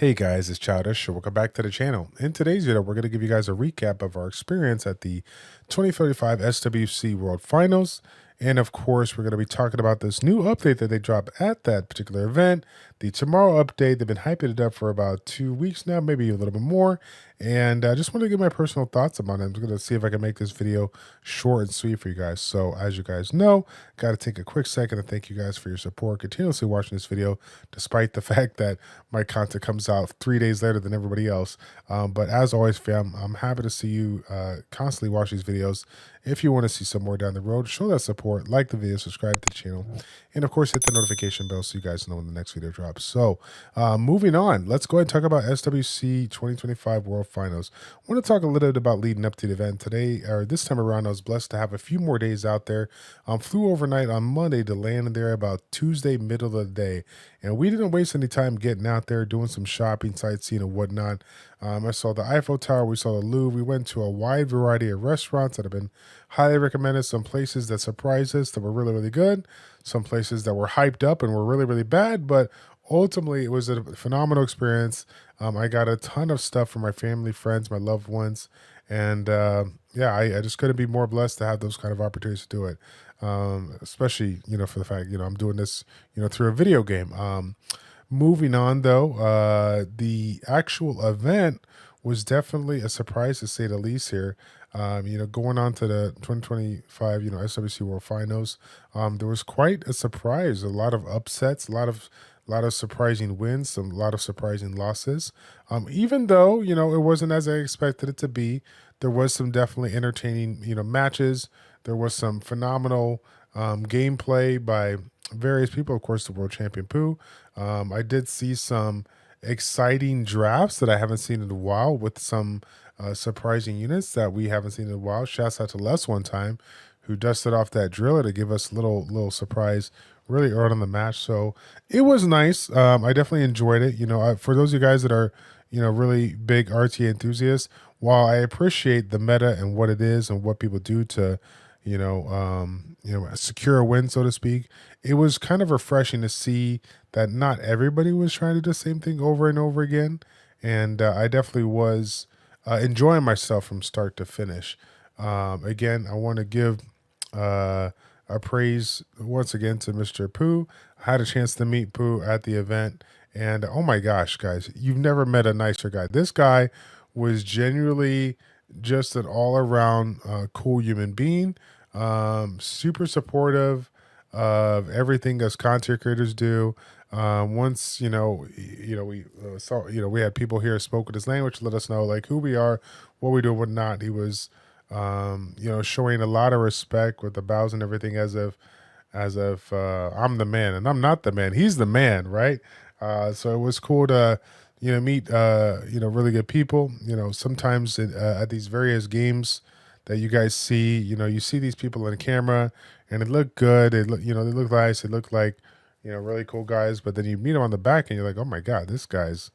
Hey guys, it's Childish. Welcome back to the channel. In today's video, we're going to give you guys a recap of our experience at the 2035 SWC World Finals. And of course, we're going to be talking about this new update that they dropped at that particular event, the Tomorrow update. They've been hyping it up for about 2 weeks now, maybe a little bit more. And I just want to give my personal thoughts about it. I'm going to see if I can make this video short and sweet for you guys. So as you guys know, got to take a quick second to thank you guys for your support, continuously watching this video, despite the fact that my content comes out 3 days later than everybody else. But as always, fam, I'm happy to see you constantly watch these videos. If you want to see some more down the road, show that support, like the video, subscribe to the channel, and of course, hit the notification bell so you guys know when the next video drops. So moving on, let's go ahead and talk about SWC 2025 World Finals. I want to talk a little bit about leading up to the event today, or this time around. I was blessed to have a few more days out there. Flew overnight on Monday to land there about Tuesday, middle of the day. And we didn't waste any time getting out there, doing some shopping, sightseeing, and whatnot. I saw the Eiffel Tower. We saw the Louvre. We went to a wide variety of restaurants that have been highly recommended. Some places that surprised us that were really, really good. Some places that were hyped up and were really, really bad. But ultimately, it was a phenomenal experience. I got a ton of stuff from my family, friends, my loved ones. And yeah, I just couldn't be more blessed to have those kind of opportunities to do it. Especially, for the fact, I'm doing this, through a video game. Moving on, though, the actual event was definitely a surprise to say the least here. Going on to the 2025, SWC World Finals, there was quite a surprise, a lot of upsets, a lot of surprising wins, a lot of surprising losses. Even though, it wasn't as I expected it to be, there was some definitely entertaining, matches. There was some phenomenal gameplay by various people. Of course, the world champion Pooh. I did see some exciting drafts that I haven't seen in a while with some surprising units that we haven't seen in a while. Shouts out to Les one time who dusted off that driller to give us a little surprise really early in the match. So it was nice. I definitely enjoyed it. For those of you guys that are, really big RTA enthusiasts, while I appreciate the meta and what it is and what people do to, secure a win, so to speak, it was kind of refreshing to see that not everybody was trying to do the same thing over and over again. And I definitely was enjoying myself from start to finish. Again, I want to give a praise once again to Mr. Pooh. I had a chance to meet Pooh at the event. And oh my gosh, guys, you've never met a nicer guy. This guy was genuinely just an all-around cool human being, super supportive of everything us content creators do. Once we saw, we had people here spoke his language, let us know like who we are, what we do, what not. He was, showing a lot of respect with the bows and everything, as if I'm the man and I'm not the man. He's the man, right? So it was cool to meet really good people. Sometimes at these various games that you guys see, you see these people on camera and it look good. They look nice. It look like really cool guys. But then you meet them on the back and you're like, oh my god, this guy's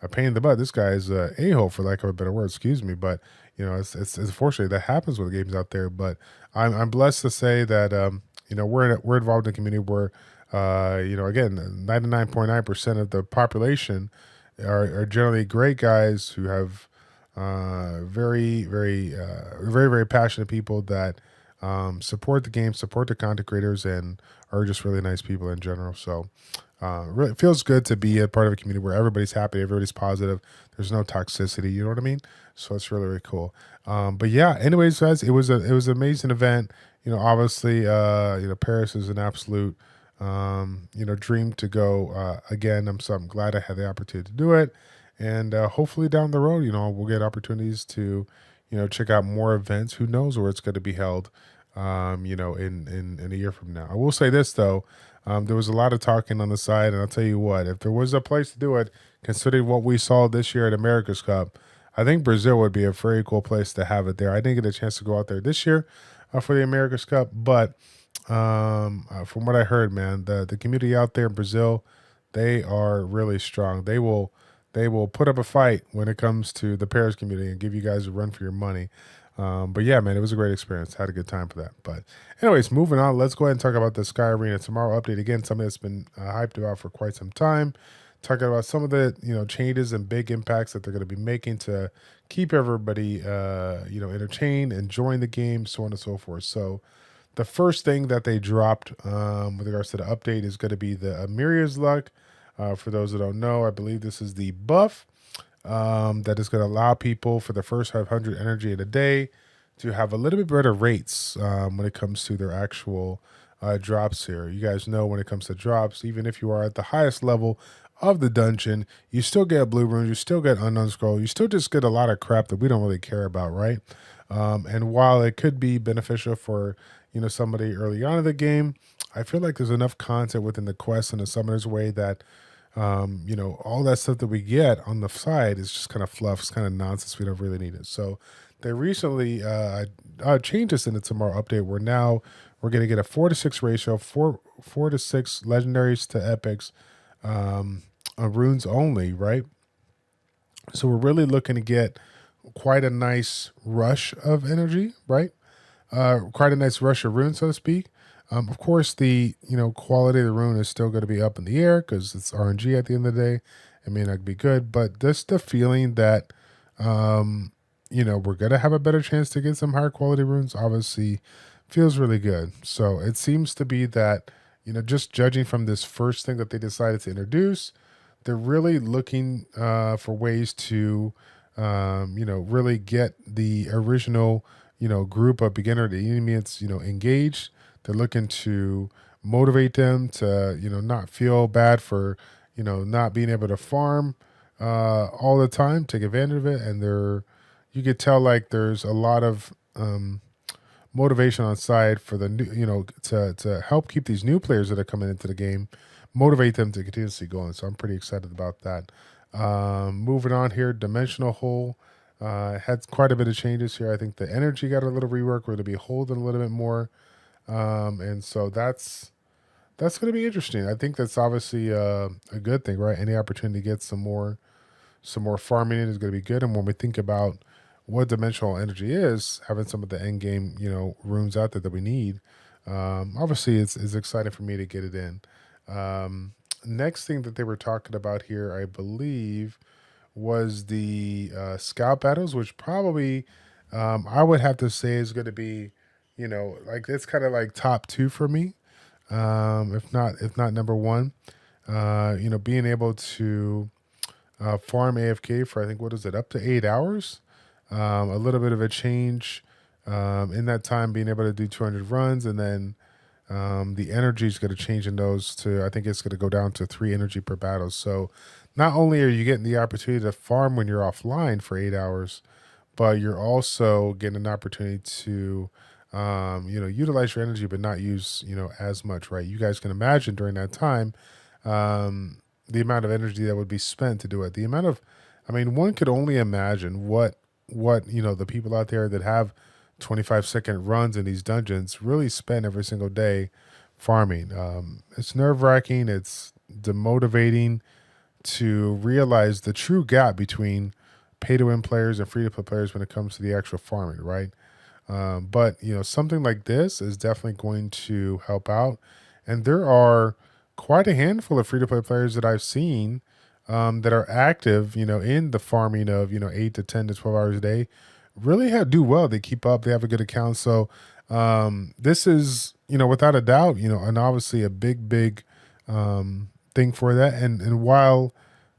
a pain in the butt. This guy's a hole, for lack of a better word. Excuse me, but it's unfortunately that happens with games out there. But I'm blessed to say that we're involved in a community where again 99.9% of the population are generally great guys who have very passionate people that support the game, support the content creators, and are just really nice people in general. So really it feels good to be a part of a community where everybody's happy, everybody's positive, there's no toxicity, you know what I mean? So it's really, really cool. But yeah, anyways, guys, it was an amazing event. Obviously, Paris is an absolute dream to go again. I'm glad I had the opportunity to do it. And hopefully down the road, we'll get opportunities to, check out more events. Who knows where it's going to be held, in a year from now. I will say this, though. There was a lot of talking on the side, and I'll tell you what, if there was a place to do it, considering what we saw this year at America's Cup, I think Brazil would be a very cool place to have it there. I didn't get a chance to go out there this year for the America's Cup, but from what I heard, man, the community out there in Brazil, they are really strong. They will put up a fight when it comes to the Paris community and give you guys a run for your money. But yeah, man, it was a great experience. Had a good time for that. But anyways, moving on, let's go ahead and talk about the Sky Arena Tomorrow update. Again, something that's been hyped about for quite some time. talking about some of the changes and big impacts that they're going to be making to keep everybody entertained, enjoying the game, so on and so forth. So the first thing that they dropped with regards to the update is going to be the Amiria's Luck. For those that don't know, I believe this is the buff that is going to allow people for the first 500 energy in a day to have a little bit better rates when it comes to their actual drops here. You guys know when it comes to drops, even if you are at the highest level of the dungeon, you still get blue runes, you still get unknown scroll, you still just get a lot of crap that we don't really care about, right? And while it could be beneficial for somebody early on in the game, I feel like there's enough content within the quest and the summoner's way that all that stuff that we get on the side is just kind of fluff. It's kind of nonsense. We don't really need it. So they recently changed this in the Tomorrow update where now we're going to get a 4-to-6 ratio, 4 to 6 legendaries to epics, runes only, right? So we're really looking to get quite a nice rush of energy, right? Quite a nice rush of runes, so to speak. Of course, the quality of the rune is still going to be up in the air because it's RNG at the end of the day. It may not be good, but just the feeling that we're going to have a better chance to get some higher quality runes obviously feels really good. So it seems to be that just judging from this first thing that they decided to introduce, they're really looking for ways to really get the original group of beginner to intermediates engaged. They're looking to motivate them to, not feel bad for, not being able to farm all the time, take advantage of it. And you could tell like there's a lot of motivation on side for the new, to help keep these new players that are coming into the game, motivate them to continuously go on. So I'm pretty excited about that. Moving on here, Dimensional Hole had quite a bit of changes here. I think the energy got a little rework. We're going to be holding a little bit more. And so that's going to be interesting. I think that's obviously a good thing, right? Any opportunity to get some more farming in is going to be good. And when we think about what dimensional energy is, having some of the end game, runes out there that we need, obviously it's exciting for me to get it in. Next thing that they were talking about here, I believe, was the scout battles, which probably I would have to say is going to be like it's kind of like top 2 for me, if not number 1. Being able to farm AFK for, I think, what is it, up to 8 hours, a little bit of a change in that time, being able to do 200 runs, and then the energy is going to change in those to, I think it's going to go down to 3 energy per battle. So not only are you getting the opportunity to farm when you're offline for 8 hours, but you're also getting an opportunity to utilize your energy, but not use, as much, right? You guys can imagine during that time, the amount of energy that would be spent to do it. One could only imagine what, the people out there that have 25-second runs in these dungeons really spend every single day farming. It's nerve-wracking. It's demotivating to realize the true gap between pay-to-win players and free-to-play players when it comes to the actual farming, right? But something like this is definitely going to help out. And there are quite a handful of free-to-play players that I've seen that are active, in the farming of, 8 to 10 to 12 hours a day, really do well. They keep up. They have a good account. So this is, without a doubt, and obviously a big thing for that. And while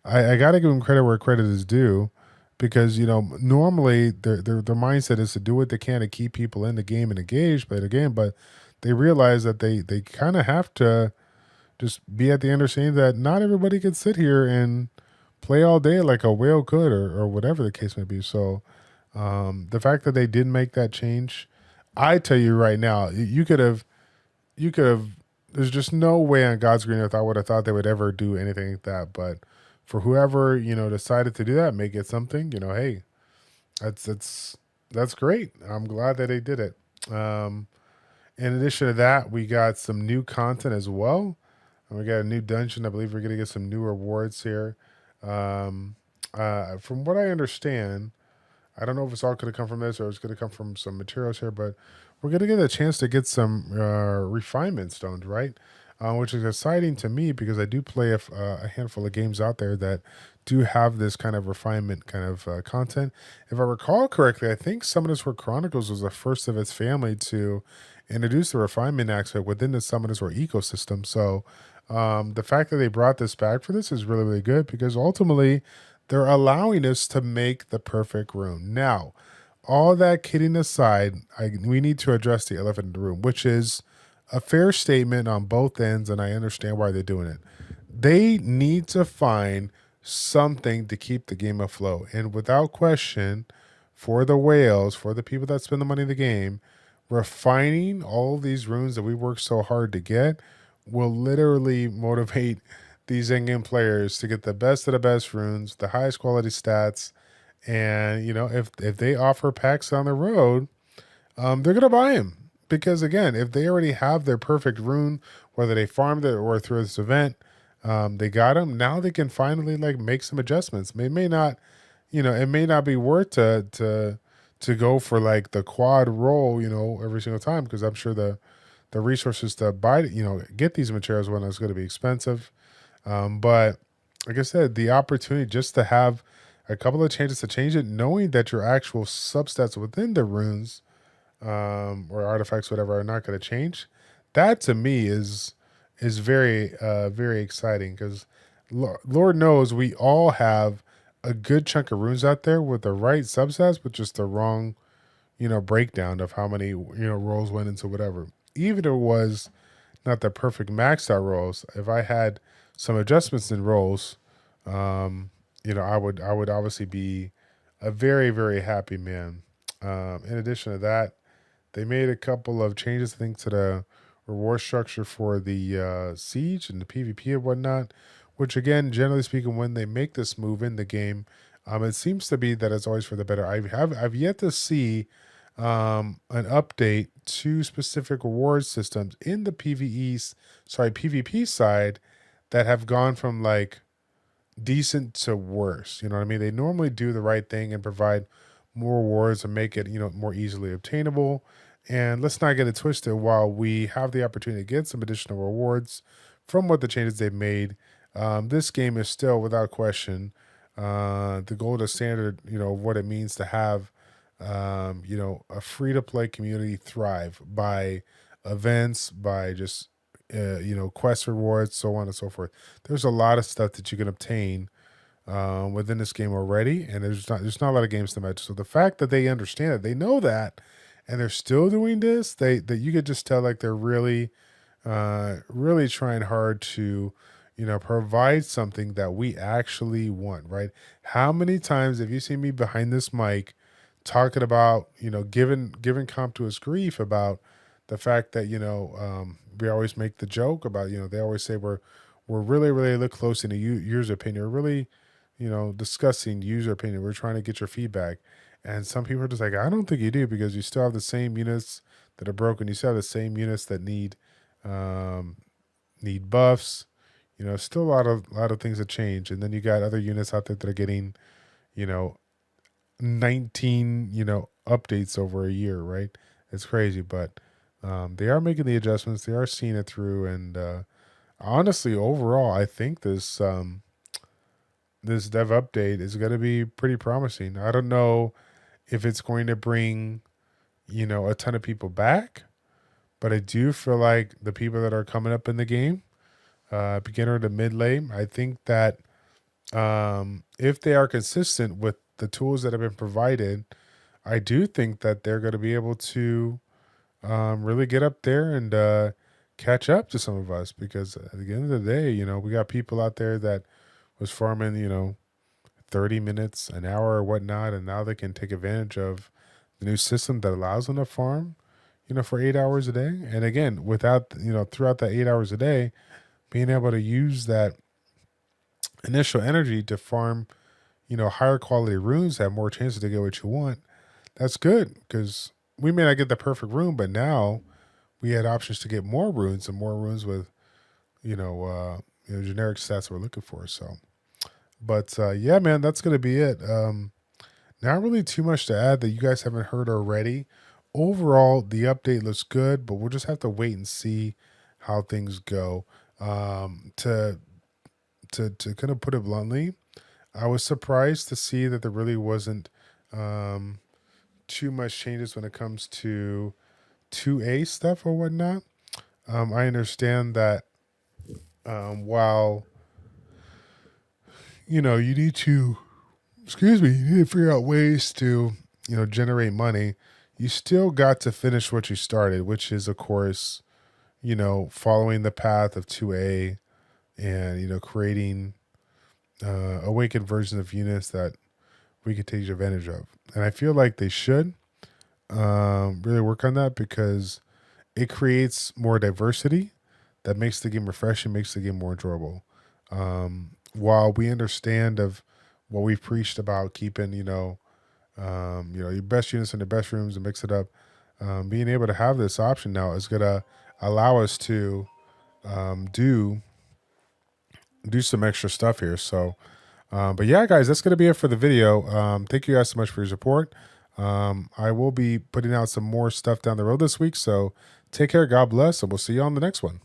I got to give them credit where credit is due, because normally their mindset is to do what they can to keep people in the game and engaged by the game, but they realize that they kind of have to just be at the understanding that not everybody can sit here and play all day like a whale could, or whatever the case may be. So the fact that they did make that change, I tell you right now, you could have. There's just no way on God's green earth I would have thought they would ever do anything like that, but for whoever decided to do that, make it something, hey, that's great. I'm glad that they did it. In addition to that, we got some new content as well. And we got a new dungeon. I believe we're going to get some new rewards here. From what I understand, I don't know if it's all going to come from this or it's going to come from some materials here, but we're going to get a chance to get some refinement stones, right? which is exciting to me because I do play a handful of games out there that do have this kind of refinement kind of content. If I recall correctly, I think Summoners War Chronicles was the first of its family to introduce the refinement aspect within the Summoners War ecosystem. So the fact that they brought this back for this is really, really good because ultimately they're allowing us to make the perfect rune. Now, all that kidding aside, we need to address the elephant in the room, which is a fair statement on both ends, and I understand why they're doing it. They need to find something to keep the game afloat. And without question, for the whales, for the people that spend the money in the game, refining all these runes that we work so hard to get will literally motivate these in-game players to get the best of the best runes, the highest quality stats. And, you know, if they offer packs on the road, they're going to buy them. Because, again, if they already have their perfect rune, whether they farmed it or through this event, they got them. Now they can finally, like, make some adjustments. It may not, you know, it may not be worth to go for, like, the quad roll, you know, every single time. Because I'm sure the resources to buy, you know, get these materials when it's going to be expensive. But like I said, the opportunity just to have a couple of changes to change it, knowing that your actual substats within the runes or artifacts, whatever, are not going to change. That to me is very very exciting because Lord knows we all have a good chunk of runes out there with the right substats, but just the wrong, you know, breakdown of how many, you know, rolls went into whatever. Even if it was not the perfect maxed out rolls, if I had some adjustments in rolls, you know, I would obviously be a very, very happy man. In addition to that, they made a couple of changes, I think, to the reward structure for the siege and the PvP and whatnot, which again, generally speaking, when they make this move in the game, it seems to be that it's always for the better. I've yet to see an update to specific reward systems in the PvP side that have gone from like decent to worse. You know what I mean? They normally do the right thing and provide more rewards and make it, you know, more easily obtainable. And let's not get it twisted. While we have the opportunity to get some additional rewards from what the changes they've made, this game is still, without question, the gold standard, you know, what it means to have, you know, a free-to-play community thrive by events, by just, you know, quest rewards, so on and so forth. There's a lot of stuff that you can obtain within this game already, and there's not a lot of games to match. So the fact that they understand it, they know that, and they're still doing this, that you could just tell like they're really, really trying hard to, you know, provide something that we actually want, right? How many times have you seen me behind this mic talking about, you know, giving comp to his grief about the fact that, you know, we always make the joke about, you know, they always say we're really, really look close into user opinion. We're really, you know, discussing user opinion. We're trying to get your feedback. And some people are just like, I don't think you do, because you still have the same units that are broken. You still have the same units that need buffs. You know, still a lot of things that change. And then you got other units out there that are getting, you know, 19, you know, updates over a year, right? It's crazy, but they are making the adjustments. They are seeing it through, and honestly, overall, I think this this dev update is going to be pretty promising. I don't know if it's going to bring, you know, a ton of people back, but I do feel like the people that are coming up in the game, beginner to mid lane, I think that if they are consistent with the tools that have been provided, I do think that they're going to be able to really get up there and catch up to some of us, because at the end of the day, you know, we got people out there that was farming, you know, 30 minutes, an hour or whatnot, and now they can take advantage of the new system that allows them to farm, you know, for 8 hours a day. And again, without, you know, throughout that 8 hours a day, being able to use that initial energy to farm, you know, higher quality runes, have more chances to get what you want. That's good, because we may not get the perfect rune, but now we had options to get more runes, and more runes with, you know, generic stats we're looking for. So, but yeah, man, that's gonna be it. Not really too much to add that you guys haven't heard already. Overall, the update looks good, but we'll just have to wait and see how things go. To kind of put it bluntly, I was surprised to see that there really wasn't too much changes when it comes to 2A stuff or whatnot. I understand that while you need to, excuse me, you need to figure out ways to generate money. You still got to finish what you started, which is of course following the path of 2A and creating awakened versions of units that we could take advantage of. And I feel like they should really work on that because it creates more diversity that makes the game refreshing, makes the game more enjoyable. While we understand of what we've preached about keeping, your best units in the best rooms and mix it up, being able to have this option now is gonna allow us to do some extra stuff here. So, but yeah, guys, that's gonna be it for the video. Thank you guys so much for your support. I will be putting out some more stuff down the road this week. So take care, God bless, and we'll see you on the next one.